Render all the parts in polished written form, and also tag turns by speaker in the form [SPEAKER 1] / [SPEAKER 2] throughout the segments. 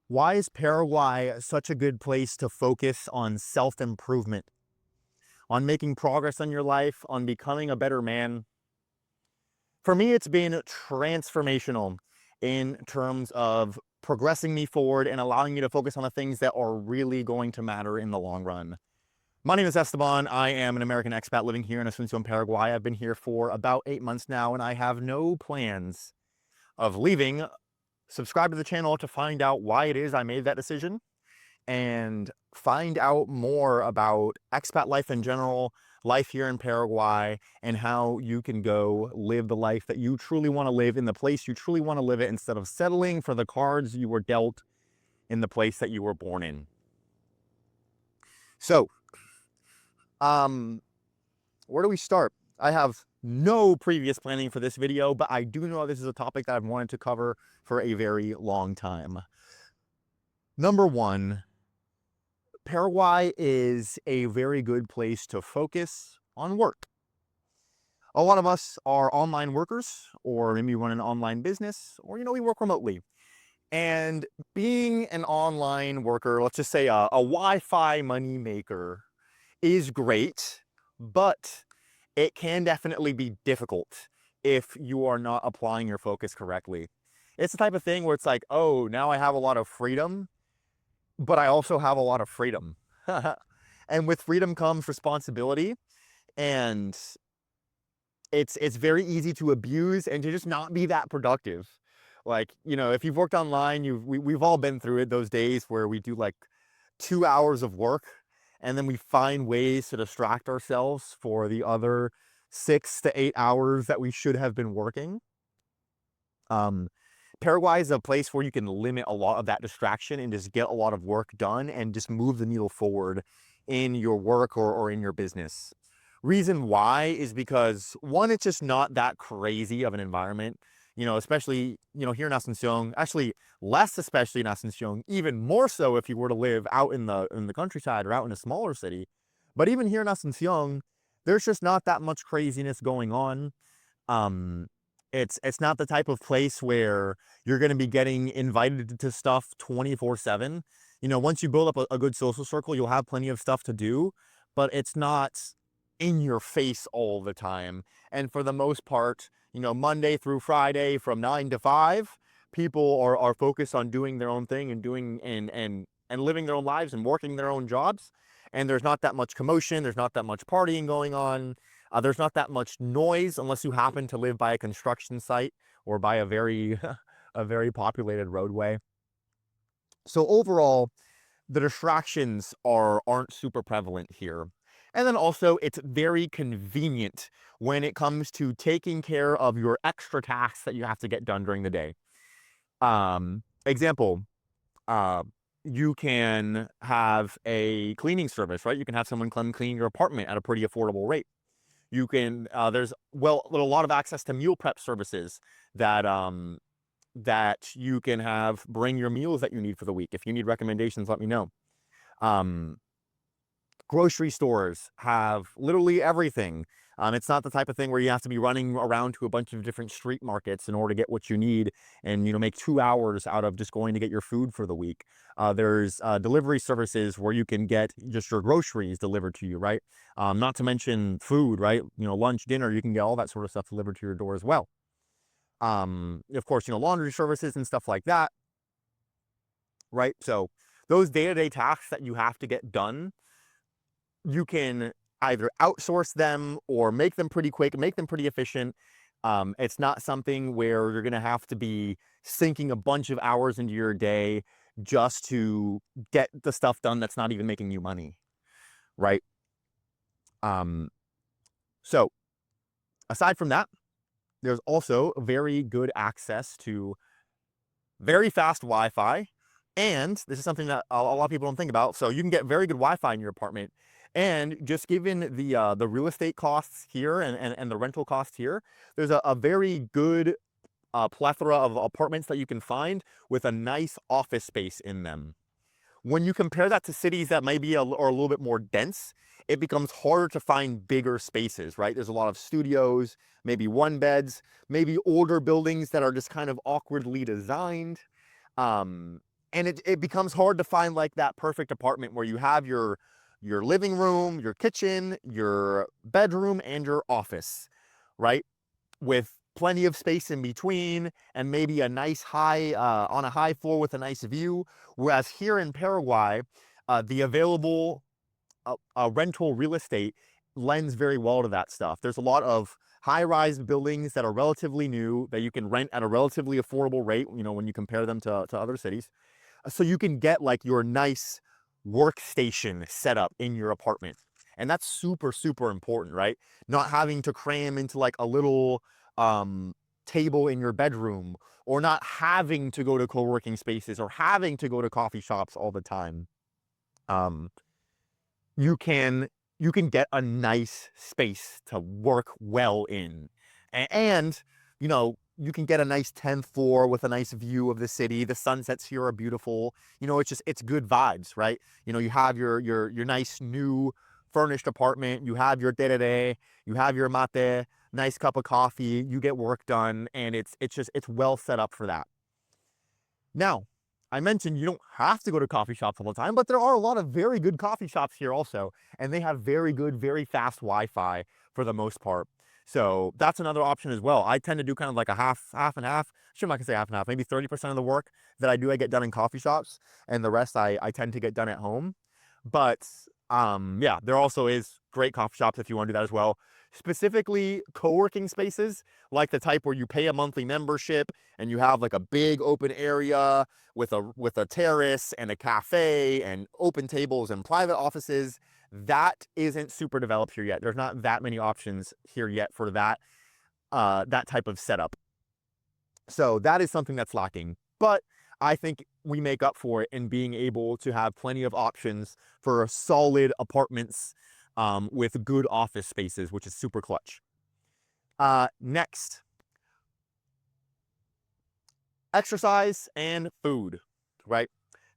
[SPEAKER 1] Why is Paraguay such a good place to focus on self-improvement, on making progress in your life, on becoming a better man? For me, it's been transformational in terms of progressing me forward and allowing me to focus on the things that are really going to matter in the long run. My name is Esteban. I am an American expat living here in Asunción, Paraguay. I've been here for about 8 months now, and I have no plans of leaving. Subscribe to the channel to find out why it is I made that decision and find out more about expat life in general, life here in Paraguay, and how you can go live the life that you truly want to live in the place you truly want to live it instead of settling for the cards you were dealt in the place that you were born in. So, where do we start? I have no previous planning for this video, but I do know this is a topic that I've wanted to cover for a very long time. Number one, Paraguay is a very good place to focus on work. A lot of us are online workers, or maybe run an online business, or, we work remotely. And being an online worker, let's just say a Wi-Fi money maker, is great, but it can definitely be difficult if you are not applying your focus correctly. It's the type of thing where it's like, oh, now I have a lot of freedom, but I also have a lot of freedom. And with freedom comes responsibility, and it's very easy to abuse and to just not be that productive. Like, if you've worked online, we've all been through it, those days where we do like 2 hours of work and then we find ways to distract ourselves for the other 6 to 8 hours that we should have been working. Paraguay is a place where you can limit a lot of that distraction and just get a lot of work done and just move the needle forward in your work or in your business. Reason why is because, one, it's just not that crazy of an environment, especially, here in Asunción, actually less, especially in Asunción, even more so if you were to live out in the countryside or out in a smaller city. But even here in Asunción, there's just not that much craziness going on. It's not the type of place where you're going to be getting invited to stuff 24/7. Once you build up a good social circle, you'll have plenty of stuff to do, but it's not in your face all the time. And for the most part, Monday through Friday from 9 to 5, people are focused on doing their own thing and doing and living their own lives and working their own jobs. And there's not that much commotion. There's not that much partying going on. There's not that much noise unless you happen to live by a construction site or by a very a very populated roadway. So overall, the distractions aren't super prevalent here. And then also, it's very convenient when it comes to taking care of your extra tasks that you have to get done during the day. Example, uh, you can have a cleaning service, right? You can have someone come clean your apartment at a pretty affordable rate. You can, there's a lot of access to meal prep services that that you can have bring your meals that you need for the week. If you need recommendations, let me know. Grocery stores have literally everything. It's not the type of thing where you have to be running around to a bunch of different street markets in order to get what you need and, make 2 hours out of just going to get your food for the week. There's delivery services where you can get just your groceries delivered to you, right? Not to mention food, right? Lunch, dinner, you can get all that sort of stuff delivered to your door as well. Of course, laundry services and stuff like that, right? So those day-to-day tasks that you have to get done, you can either outsource them or make them pretty quick, make them pretty efficient. It's not something where you're going to have to be sinking a bunch of hours into your day just to get the stuff done that's not even making you money, right? So aside from that, there's also very good access to very fast Wi-Fi. And this is something that a lot of people don't think about. So you can get very good Wi-Fi in your apartment. And just given the real estate costs here and the rental costs here, there's a very good plethora of apartments that you can find with a nice office space in them. When you compare that to cities that maybe are a little bit more dense, it becomes harder to find bigger spaces, right? There's a lot of studios, maybe one beds, maybe older buildings that are just kind of awkwardly designed. And it becomes hard to find like that perfect apartment where you have your living room, your kitchen, your bedroom, and your office, right? With plenty of space in between and maybe a nice high, on a high floor with a nice view. Whereas here in Paraguay, the available rental real estate lends very well to that stuff. There's a lot of high-rise buildings that are relatively new that you can rent at a relatively affordable rate, you know, when you compare them to other cities. So you can get like your nice workstation set up in your apartment. And that's super, super important, right? Not having to cram into like a little um, table in your bedroom, or not having to go to co-working spaces or having to go to coffee shops all the time. Um, you can you can get a nice space to work well in. And you know, you can get a nice 10th floor with a nice view of the city. The sunsets here are beautiful. You know, it's good vibes, right? You know, you have your nice new furnished apartment, you have your tereré, you have your mate, nice cup of coffee, you get work done, and it's well set up for that. Now, I mentioned you don't have to go to coffee shops all the time, but there are a lot of very good coffee shops here also, and they have very good, very fast Wi-Fi for the most part. So that's another option as well. I tend to do kind of like a half and half. Sure, I'm not gonna say half and half. Maybe 30% of the work that I do, I get done in coffee shops, and the rest I tend to get done at home. But yeah, there also is great coffee shops if you want to do that as well. Specifically, co-working spaces, like the type where you pay a monthly membership and you have like a big open area with a terrace and a cafe and open tables and private offices. That isn't super developed here yet. There's not that many options here yet for that type of setup. So that is something that's lacking. But I think we make up for it in being able to have plenty of options for solid apartments with good office spaces, which is super clutch. Next, exercise and food, right?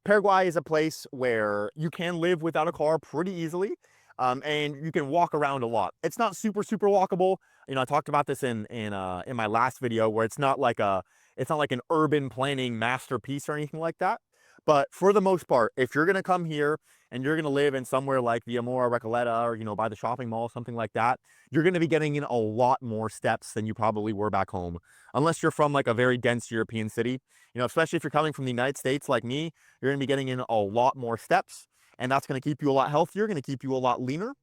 [SPEAKER 1] Paraguay is a place where you can live without a car pretty easily, and you can walk around a lot. It's not super, super walkable. You know, I talked about this in my last video, where it's not like an urban planning masterpiece or anything like that. But for the most part, if you're gonna come here and you're gonna live in somewhere like Viamora, Recoleta, or you know, by the shopping mall, something like that, you're gonna be getting in a lot more steps than you probably were back home. Unless you're from like a very dense European city, you know, especially if you're coming from the United States like me, you're gonna be getting in a lot more steps, and that's gonna keep you a lot healthier, gonna keep you a lot leaner.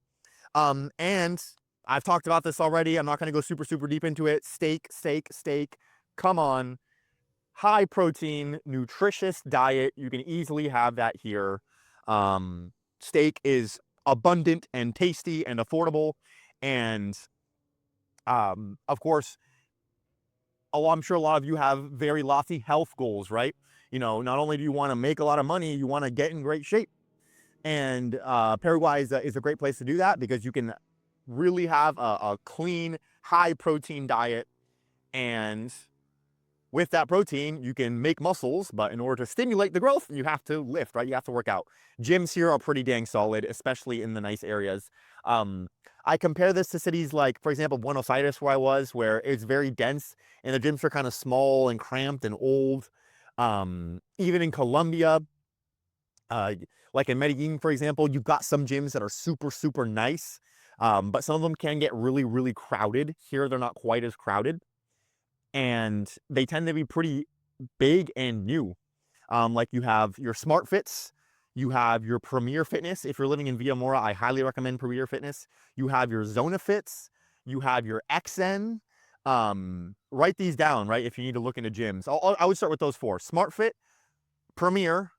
[SPEAKER 1] And I've talked about this already. I'm not gonna go super, super deep into it. Steak, steak, steak. Come on. High protein, nutritious diet. You can easily have that here. Steak is abundant and tasty and affordable. And of course, I'm sure a lot of you have very lofty health goals, right? You know, not only do you want to make a lot of money, you want to get in great shape. And Paraguay is a great place to do that, because you can really have a clean, high protein diet. And with that protein, you can make muscles, but in order to stimulate the growth, you have to lift, right? You have to work out. Gyms here are pretty dang solid, especially in the nice areas. I compare this to cities like, for example, Buenos Aires, where I was, where it's very dense and the gyms are kind of small and cramped and old. Even in Colombia, uh, like in Medellin, for example, you've got some gyms that are super, super nice, but some of them can get really, really crowded. Here, they're not quite as crowded, and they tend to be pretty big and new. Like you have your Smart Fits, you have your Premier Fitness. If you're living in Viamora, I highly recommend Premier Fitness. You have your Zona Fits, you have your XN. Write these down, right? If you need to look into gyms, I would start with those four: Smart Fit, Premier,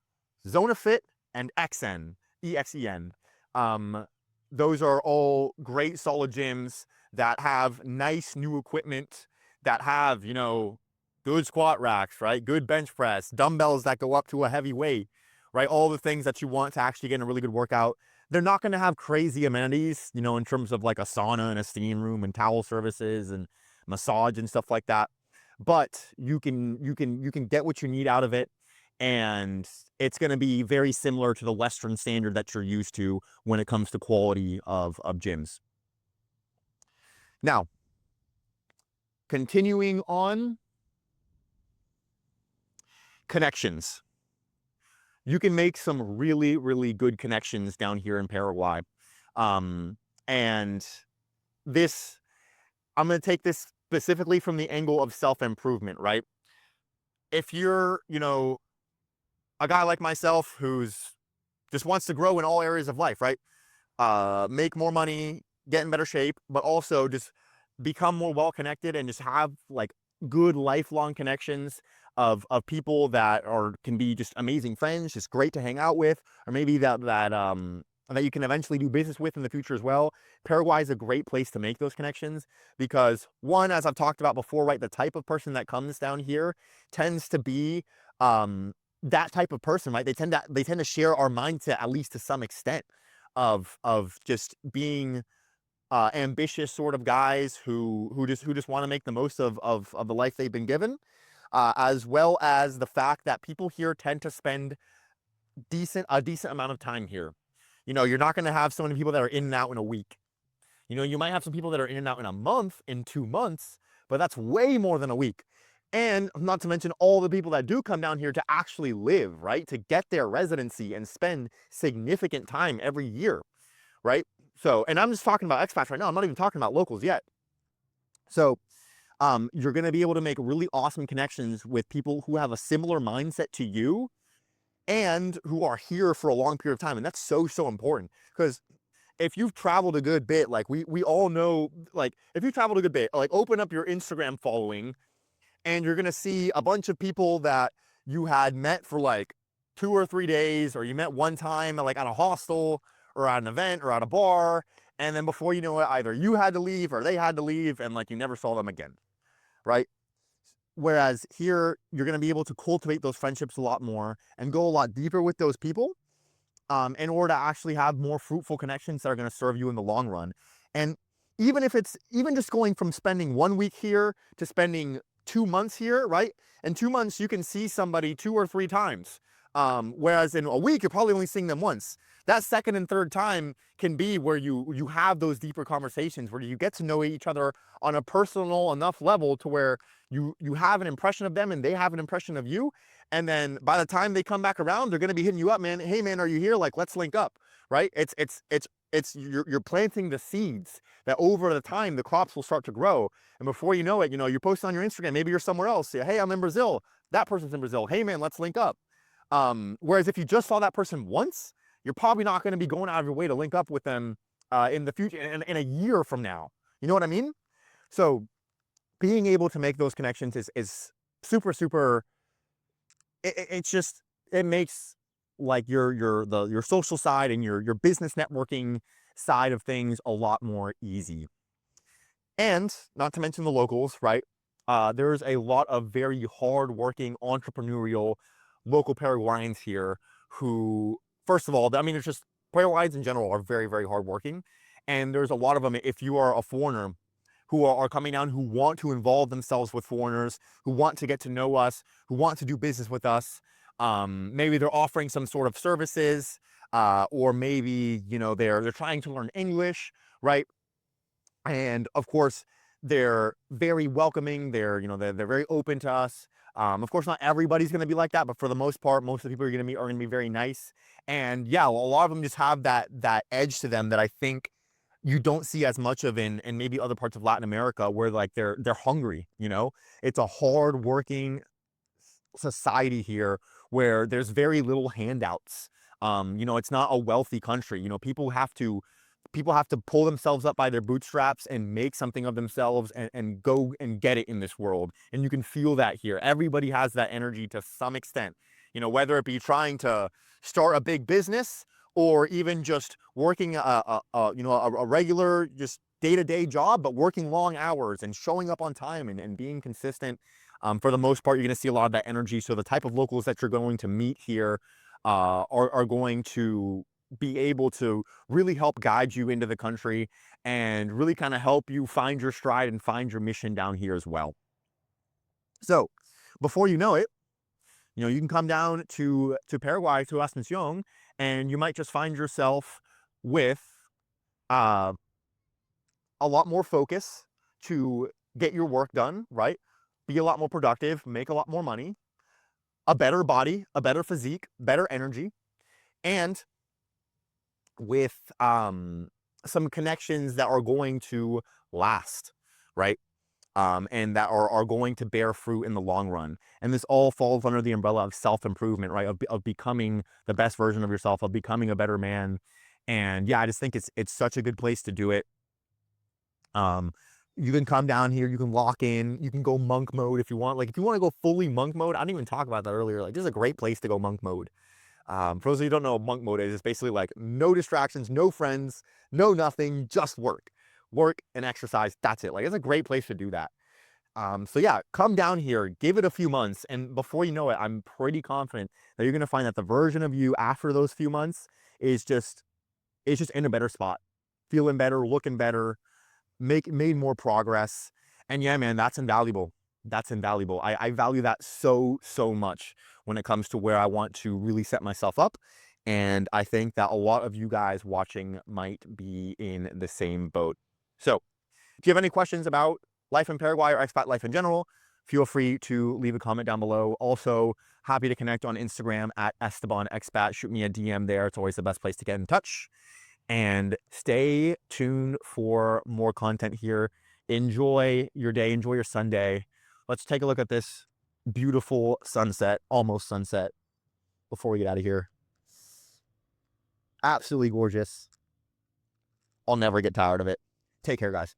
[SPEAKER 1] Zona Fit, and XN, EXEN. Um, those are all great solid gyms that have nice new equipment, that have, you know, good squat racks, right? Good bench press, dumbbells that go up to a heavy weight, right? All the things that you want to actually get in a really good workout. They're not going to have crazy amenities, you know, in terms of like a sauna and a steam room and towel services and massage and stuff like that. But you can get what you need out of it, and it's going to be very similar to the Western standard that you're used to when it comes to quality of gyms. Now, continuing on, connections. you can make some really, really good connections down here in Paraguay. And this, I'm going to take this specifically from the angle of self-improvement, right? If you're, a guy like myself who's just wants to grow in all areas of life, right? Make more money, get in better shape, but also just become more well connected and just have like good lifelong connections of people that can be just amazing friends, just great to hang out with, or maybe that you can eventually do business with in the future as well. Paraguay is a great place to make those connections because, one, as I've talked about before, right, the type of person that comes down here tends to be that type of person, right? They tend to share our mindset, at least to some extent, of just being ambitious sort of guys who just want to make the most of the life they've been given, as well as the fact that people here tend to spend a decent amount of time here. You're not going to have so many people that are in and out in a week. You might have some people that are in and out in a month, in 2 months, but that's way more than a week. And not to mention all the people that do come down here to actually live, right? To get their residency and spend significant time every year, right? So, and I'm just talking about expats right now. I'm not even talking about locals yet. So, you're going to be able to make really awesome connections with people who have a similar mindset to you and who are here for a long period of time. And that's so, so important because if you've traveled a good bit, like we all know, like if you've traveled a good bit, like open up your Instagram following and you're going to see a bunch of people that you had met for like 2 or 3 days, or you met one time like at a hostel or at an event or at a bar. And then before you know it, either you had to leave or they had to leave and like you never saw them again, right? Whereas here, you're going to be able to cultivate those friendships a lot more and go a lot deeper with those people in order to actually have more fruitful connections that are going to serve you in the long run. And even if it's even just going from spending 1 week here to spending 2 months here, right? In 2 months, you can see somebody 2 or 3 times. Whereas in a week, you're probably only seeing them once. That second and third time can be where you have those deeper conversations, where you get to know each other on a personal enough level to where you have an impression of them and they have an impression of you. And then by the time they come back around, they're going to be hitting you up, man. Hey, man, are you here? Like, let's link up, right? You're planting the seeds that over the time the crops will start to grow. And before you know it, you're posting on your Instagram. Maybe you're somewhere else. Say, hey, I'm in Brazil. That person's in Brazil. Hey, man, let's link up. Whereas if you just saw that person once, you're probably not going to be going out of your way to link up with them in the future, in a year from now. You know what I mean? So being able to make those connections is super, super. It's just, it makes like your social side and your business networking side of things a lot more easy. And not to mention the locals, right? There's a lot of very hardworking, entrepreneurial local Paraguayans here who, first of all, I mean, it's just Paraguayans in general are very, very hardworking. And there's a lot of them, if you are a foreigner, who are coming down, who want to involve themselves with foreigners, who want to get to know us, who want to do business with us. Maybe they're offering some sort of services, or maybe, they're trying to learn English, right? And of course, they're very welcoming. They're very open to us. Of course, not everybody's going to be like that, but for the most part, most of the people you're going to meet are going to be very nice. And yeah, a lot of them just have that edge to them that I think you don't see as much of in maybe other parts of Latin America, where like they're hungry. It's a hard working society here where there's very little handouts. It's not a wealthy country. People have to pull themselves up by their bootstraps and make something of themselves and go and get it in this world. And you can feel that here. Everybody has that energy to some extent, whether it be trying to start a big business or even just working a regular, just day-to-day job, but working long hours and showing up on time and being consistent. For the most part, you're going to see a lot of that energy. So the type of locals that you're going to meet here are going to be able to really help guide you into the country and really kind of help you find your stride and find your mission down here as well. So before you know it, you can come down to Paraguay, to Asunción, and you might just find yourself with uh, a lot more focus to get your work done, right? Be a lot more productive, make a lot more money, a better body, a better physique, better energy, and with some connections that are going to last, right? And that are going to bear fruit in the long run. And this all falls under the umbrella of self-improvement, right? Of becoming the best version of yourself, of becoming a better man. And yeah, I just think it's such a good place to do it. You can come down here, you can lock in, you can go monk mode if you want. Like if you want to go fully monk mode, I didn't even talk about that earlier. Like this is a great place to go monk mode. For those of you who don't know what monk mode is, it's basically like no distractions, no friends, no nothing, just work. Work and exercise, that's it. Like it's a great place to do that. So yeah, come down here, give it a few months, and before you know it, I'm pretty confident that you're gonna find that the version of you after those few months is just in a better spot, feeling better, looking better, made more progress. And yeah, man, that's invaluable. That's invaluable. I value that so much when it comes to where I want to really set myself up. And I think that a lot of you guys watching might be in the same boat. So if you have any questions about life in Paraguay or expat life in general, feel free to leave a comment down below. Also, happy to connect on Instagram at Esteban Expat. Shoot me a DM there. It's always the best place to get in touch. And stay tuned for more content here. Enjoy your day. Enjoy your Sunday. Let's take a look at this beautiful sunset, almost sunset, before we get out of here. Absolutely gorgeous. I'll never get tired of it. Take care, guys.